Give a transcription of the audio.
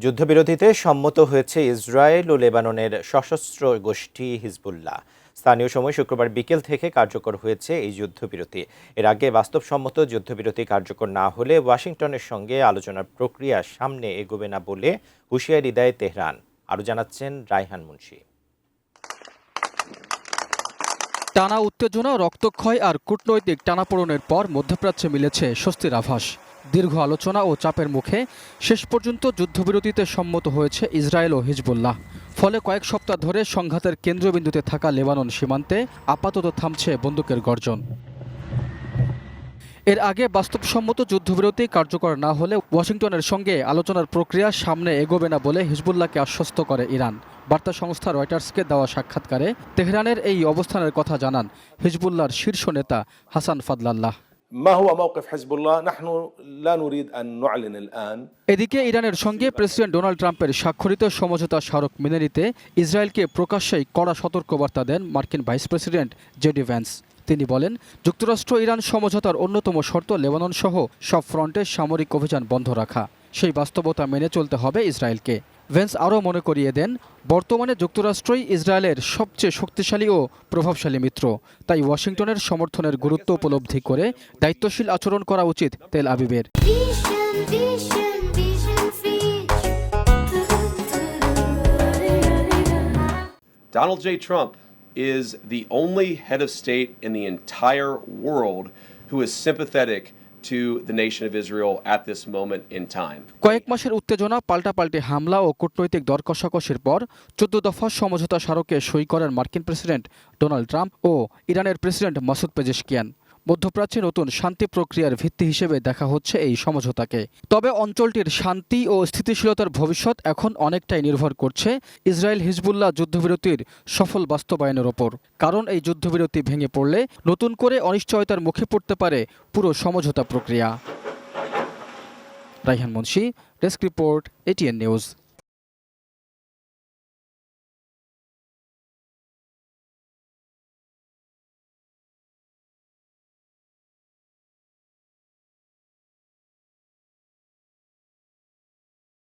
যুদ্ধবিরতিতে সম্মত হয়েছে ইসরায়েল ও লেবাননের সশস্ত্র গোষ্ঠী হিজবুল্লাহ। স্থানীয় সময় শুক্রবার বিকেল থেকে কার্যকর হয়েছে এই যুদ্ধবিরতি। এর আগে বাস্তবসম্মত যুদ্ধবিরতি কার্যকর না হলে ওয়াশিংটনের সঙ্গে আলোচনার প্রক্রিয়া সামনে এগোবে না বলে হুঁশিয়ারি দেয় তেহরান। আরও জানাচ্ছেন রায়হান মুন্সি। টানা উত্তেজনা, রক্তক্ষয় আর কূটনৈতিক টানাপোড়েনের পর মধ্যপ্রাচ্যে মিলেছে স্বস্তির আভাস। দীর্ঘ আলোচনা ও চাপের মুখে শেষ পর্যন্ত যুদ্ধবিরতিতে সম্মত হয়েছে ইসরায়েল ও হিজবুল্লাহ। ফলে কয়েক সপ্তাহ ধরে সংঘাতের কেন্দ্রবিন্দুতে থাকা লেবানন সীমান্তে আপাতত থামছে বন্দুকের গর্জন। এর আগে বাস্তবসম্মত যুদ্ধবিরতি কার্যকর না হলে ওয়াশিংটনের সঙ্গে আলোচনার প্রক্রিয়া সামনে এগোবে না বলে হিজবুল্লাহকে আশ্বস্ত করে ইরান। বার্তা সংস্থা রয়টার্সকে দেওয়া সাক্ষাৎকারে তেহরানের এই অবস্থানের কথা জানান হিজবুল্লাহর শীর্ষ নেতা হাসান ফাদলাল্লাহ। এদিকে ইরানের সঙ্গে প্রেসিডেন্ট ডোনাল্ড ট্রাম্পের স্বাক্ষরিত সমঝোতা স্মারক মেনে নিতে ইসরায়েলকে প্রকাশ্যেই কড়া সতর্কবার্তা দেন মার্কিন ভাইস প্রেসিডেন্ট জেডি ভ্যান্স। তিনি বলেন, যুক্তরাষ্ট্র ইরান সমঝোতার অন্যতম শর্ত লেবানন সহ সব ফ্রন্টে সামরিক অভিযান বন্ধ রাখা। সেই বাস্তবতা মেনে চলতে হবে ইসরায়েলকে। ভ্যান্স আরও মনে করিয়ে দেন, বর্তমানে যুক্তরাষ্ট্রই ইসরায়েলের সবচেয়ে শক্তিশালী ও প্রভাবশালী মিত্র। তাই ওয়াশিংটনের সমর্থনের গুরুত্ব উপলব্ধি করে দায়িত্বশীল আচরণ করা উচিত তেল আবিবের। Donald J. Trump is the only head of state in the entire world who is sympathetic to the nation of Israel at this moment in time. কয়েক মাসের উত্তেজনা, পাল্টাপাল্টি হামলা ও কূটনৈতিক দর কষাকষির পর 14 দফা সমঝোতা স্মারকে সই করেন মার্কিন প্রেসিডেন্ট ডোনাল্ড ট্রাম্প ও ইরানের প্রেসিডেন্ট মাসুদ পেজেশকিয়ান। মধ্যপ্রাচ্যে নতুন শান্তি প্রক্রিয়ার ভিত্তি হিসেবে দেখা হচ্ছে এই সমঝোতাকে। তবে অঞ্চলটির শান্তি ও স্থিতিশীলতার ভবিষ্যৎ এখন অনেকটাই নির্ভর করছে ইসরায়েল হিজবুল্লাহ যুদ্ধবিরতির সফল বাস্তবায়নের ওপর। কারণ এই যুদ্ধবিরতি ভেঙে পড়লে নতুন করে অনিশ্চয়তার মুখে পড়তে পারে পুরো সমঝোতা প্রক্রিয়া। Raihan Munshi, desk report, ATN news.